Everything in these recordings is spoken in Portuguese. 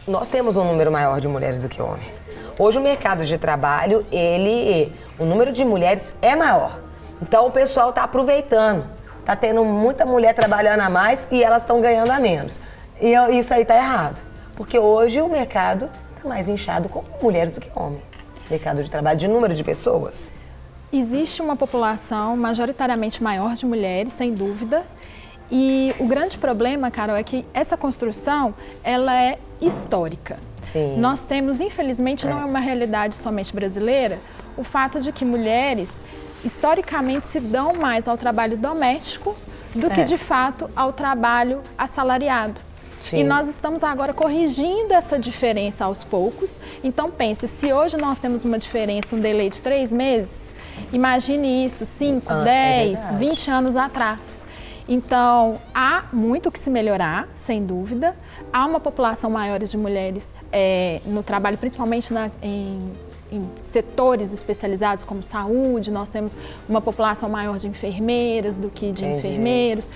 nós temos um número maior de mulheres do que homens. Hoje o mercado de trabalho, o número de mulheres é maior. Então o pessoal está aproveitando. Está tendo muita mulher trabalhando a mais e elas estão ganhando a menos. E isso aí está errado. Porque hoje o mercado está mais inchado com mulheres do que homens. Mercado de trabalho, de número de pessoas. Existe uma população majoritariamente maior de mulheres, sem dúvida. E o grande problema, Carol, é que essa construção, ela é histórica. Sim. Nós temos, infelizmente, não é uma realidade somente brasileira, o fato de que mulheres, historicamente, se dão mais ao trabalho doméstico do que, de fato, ao trabalho assalariado. Sim. E nós estamos agora corrigindo essa diferença aos poucos. Então, pense, se hoje nós temos uma diferença, um delay de 3 meses, imagine isso 5, 10, 20 anos atrás. Então, há muito que se melhorar, sem dúvida. Há uma população maior de mulheres no trabalho, principalmente em setores especializados como saúde. Nós temos uma população maior de enfermeiras do que de enfermeiros.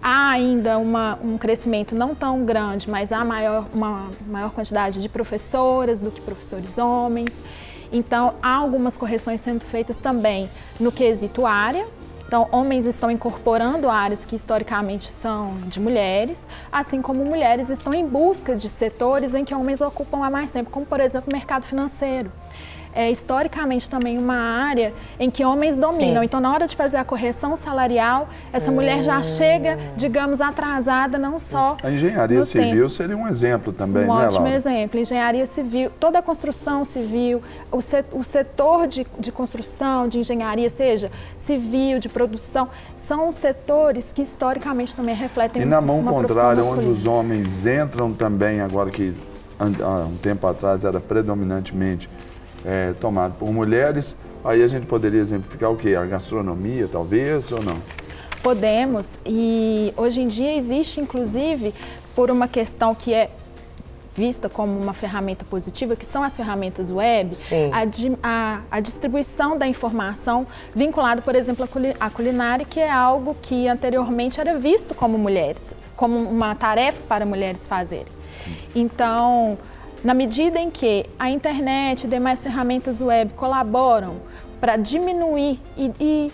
Há ainda um crescimento não tão grande, mas há uma maior quantidade de professoras do que professores homens. Então, há algumas correções sendo feitas também no quesito área. Então, homens estão incorporando áreas que historicamente são de mulheres, assim como mulheres estão em busca de setores em que homens ocupam há mais tempo, como, por exemplo, o mercado financeiro. É historicamente também uma área em que homens dominam. Sim. Então, na hora de fazer a correção salarial, essa mulher já chega, digamos, atrasada, não só a engenharia civil seria um exemplo também, né, Laura? Um ótimo exemplo. Engenharia civil, toda a construção civil, o setor de construção, de engenharia, seja civil, de produção, são setores que historicamente também refletem uma profissão masculina. E na mão contrária, onde os homens entram também, agora que há um tempo atrás era predominantemente tomado por mulheres, aí a gente poderia exemplificar o quê? A gastronomia, talvez, ou não? Podemos, e hoje em dia existe, inclusive, por uma questão que é vista como uma ferramenta positiva, que são as ferramentas web, a distribuição da informação vinculada, por exemplo, à culinária, que é algo que anteriormente era visto como mulheres, como uma tarefa para mulheres fazerem. Então, na medida em que a internet e demais ferramentas web colaboram para diminuir e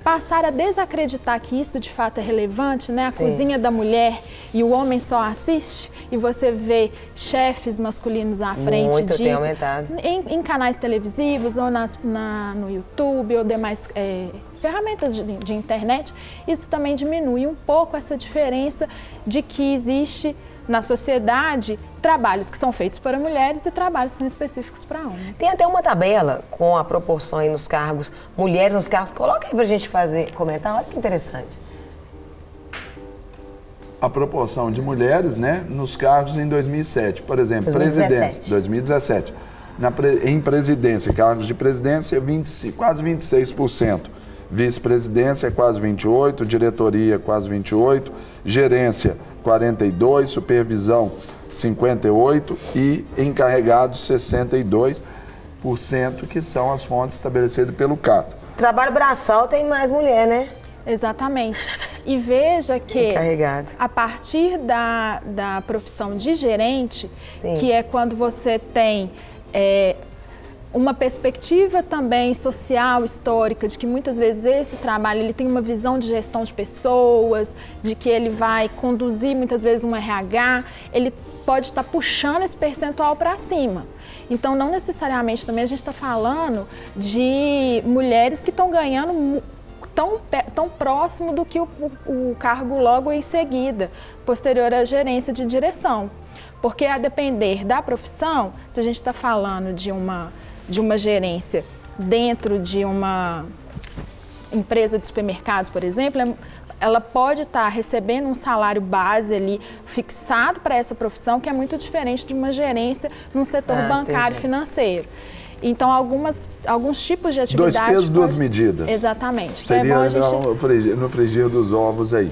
passar a desacreditar que isso de fato é relevante, né? A cozinha da mulher e o homem só assiste e você vê chefes masculinos à frente disso. Tem aumentado. Em canais televisivos ou no YouTube ou demais ferramentas de internet, isso também diminui um pouco essa diferença de que existe na sociedade trabalhos que são feitos para mulheres e trabalhos que são específicos para homens. Tem até uma tabela com a proporção aí nos cargos, mulheres nos cargos. Coloca aí pra gente comentar, olha que interessante. A proporção de mulheres, né, nos cargos em 2007, por exemplo, 2017. Em presidência, cargos de presidência, quase 26%. Vice-presidência, quase 28%, diretoria, quase 28%, gerência, 42%, supervisão, 58% e encarregados, 62%, que são as fontes estabelecidas pelo CAT. Trabalho braçal tem mais mulher, né? Exatamente. E veja que a partir da profissão de gerente, que é quando você tem uma perspectiva também social, histórica, de que muitas vezes esse trabalho ele tem uma visão de gestão de pessoas, de que ele vai conduzir muitas vezes um RH, ele pode estar puxando esse percentual para cima. Então, não necessariamente também a gente está falando de mulheres que estão ganhando tão próximo do que o cargo logo em seguida, posterior à gerência de direção. Porque a depender da profissão, se a gente está falando de uma gerência dentro de uma empresa de supermercados, por exemplo, ela pode estar recebendo um salário base ali fixado para essa profissão, que é muito diferente de uma gerência num setor bancário financeiro. Então, alguns tipos de atividades... Dois pesos, duas medidas. Exatamente. Seria no frigir dos ovos aí.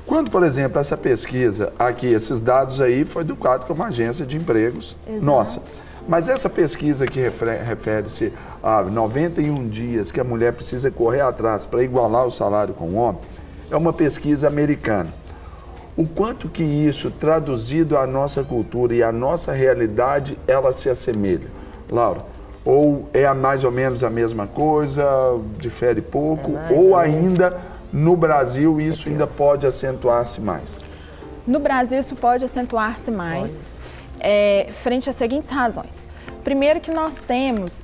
Quando, por exemplo, essa pesquisa aqui, esses dados aí, foi do quadro com uma agência de empregos nossa. Mas essa pesquisa que refere-se a 91 dias que a mulher precisa correr atrás para igualar o salário com o homem, é uma pesquisa americana. o quanto que isso, traduzido à nossa cultura e à nossa realidade, ela se assemelha? Laura, ou é mais ou menos a mesma coisa, difere pouco, ou ainda no Brasil isso ainda pode acentuar-se mais? No Brasil isso pode acentuar-se mais, frente às seguintes razões. Primeiro que nós temos,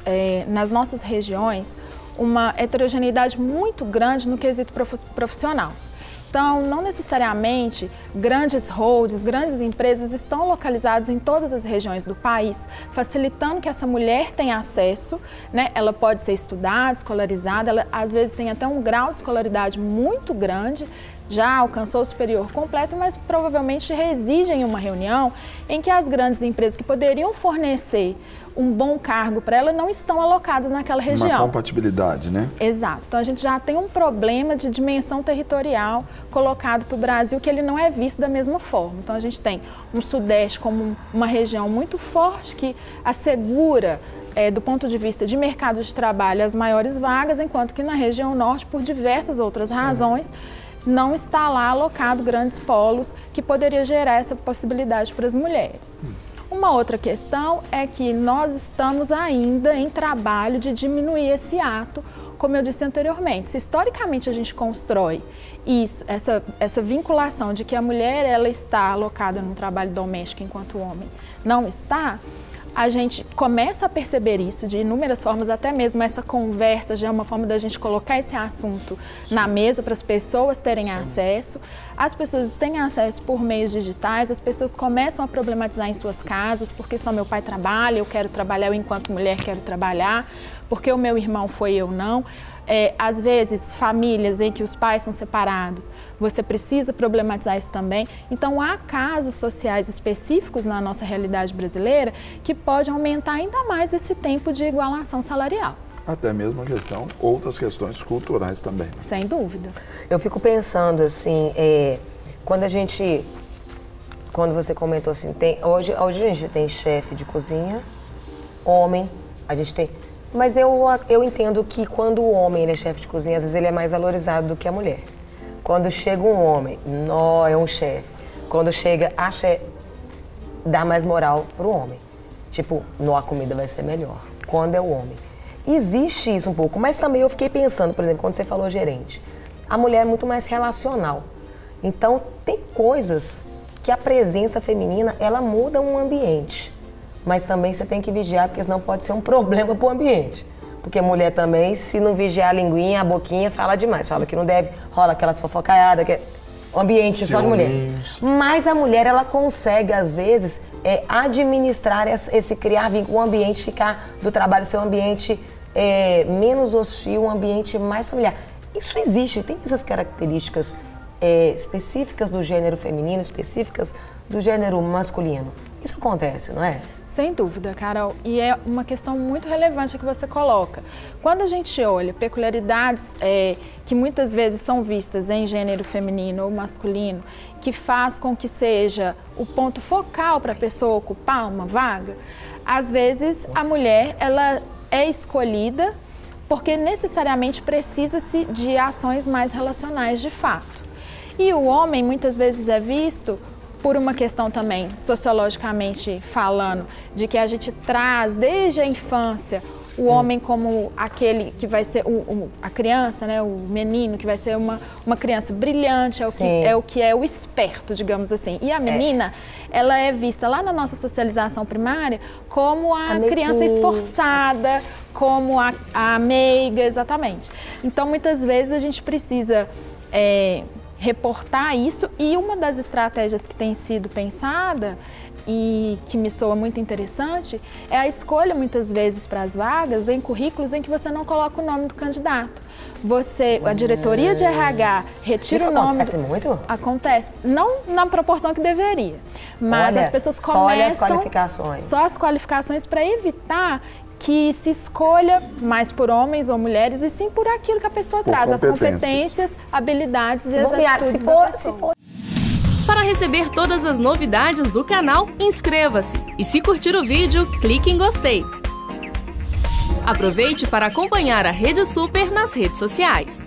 nas nossas regiões, uma heterogeneidade muito grande no quesito profissional. Então, não necessariamente grandes holdings, grandes empresas estão localizadas em todas as regiões do país, facilitando que essa mulher tenha acesso, né? Ela pode ser estudada, escolarizada, ela às vezes tem até um grau de escolaridade muito grande, já alcançou o superior completo, mas provavelmente reside em uma reunião em que as grandes empresas que poderiam fornecer um bom cargo para ela não estão alocadas naquela região. Uma compatibilidade, né? Exato. Então a gente já tem um problema de dimensão territorial colocado para o Brasil que ele não é visto da mesma forma. Então a gente tem um Sudeste como uma região muito forte que assegura, do ponto de vista de mercado de trabalho, as maiores vagas, enquanto que na região Norte, por diversas outras razões, não está lá alocado grandes polos que poderia gerar essa possibilidade para as mulheres. Uma outra questão é que nós estamos ainda em trabalho de diminuir esse ato, como eu disse anteriormente. Se historicamente a gente constrói isso, essa vinculação de que a mulher ela está alocada no trabalho doméstico enquanto o homem não está, a gente começa a perceber isso de inúmeras formas, até mesmo essa conversa já é uma forma da gente colocar esse assunto na mesa para as pessoas terem acesso. As pessoas têm acesso por meios digitais, as pessoas começam a problematizar em suas casas, porque só meu pai trabalha, eu quero trabalhar, eu enquanto mulher quero trabalhar, porque o meu irmão foi, eu não. Às vezes, famílias em que os pais são separados, você precisa problematizar isso também. Então, há casos sociais específicos na nossa realidade brasileira que pode aumentar ainda mais esse tempo de igualação salarial. Até mesmo outras questões culturais também. Sem dúvida. Eu fico pensando assim, quando você comentou assim, hoje a gente tem chefe de cozinha, homem, a gente tem... Mas eu entendo que quando o homem ele é chefe de cozinha, às vezes ele é mais valorizado do que a mulher. Quando chega um homem, é um chefe. Quando chega a chefe, dá mais moral pro homem. Tipo, a comida vai ser melhor. Quando é o homem. Existe isso um pouco, mas também eu fiquei pensando, por exemplo, quando você falou gerente. A mulher é muito mais relacional. Então, tem coisas que a presença feminina, ela muda um ambiente. Mas também você tem que vigiar, porque senão pode ser um problema para o ambiente. Porque mulher também, se não vigiar a linguinha, a boquinha, fala demais. Fala que não deve, rola aquelas fofocaiadas, o ambiente só de mulher. Mas a mulher, ela consegue, às vezes, administrar criar vínculo, o ambiente ficar do trabalho, ser um ambiente menos hostil, um ambiente mais familiar. Isso existe, tem essas características específicas do gênero feminino, específicas do gênero masculino. Isso acontece, não é? Sem dúvida, Carol. E é uma questão muito relevante que você coloca. Quando a gente olha peculiaridades que muitas vezes são vistas em gênero feminino ou masculino, que faz com que seja o ponto focal para a pessoa ocupar uma vaga, às vezes a mulher ela é escolhida porque necessariamente precisa-se de ações mais relacionais de fato. E o homem muitas vezes é visto por uma questão também, sociologicamente falando, de que a gente traz desde a infância o homem como aquele que vai ser a criança, né, o menino, que vai ser uma criança brilhante, é o esperto, digamos assim. E a menina, ela é vista lá na nossa socialização primária como a criança esforçada, como a meiga, exatamente. Então, muitas vezes a gente precisa reportar isso, e uma das estratégias que tem sido pensada e que me soa muito interessante é a escolha muitas vezes para as vagas em currículos em que você não coloca o nome do candidato. A diretoria de RH retira o nome. Isso acontece muito? Acontece. Não na proporção que deveria, mas as pessoas começam... Só olha as qualificações. Só as qualificações para evitar que se escolha mais por homens ou mulheres, e sim por aquilo que a pessoa traz, as competências, habilidades e as atitudes da pessoa. Para receber todas as novidades do canal, inscreva-se e, se curtir o vídeo, clique em gostei. Aproveite para acompanhar a Rede Super nas redes sociais.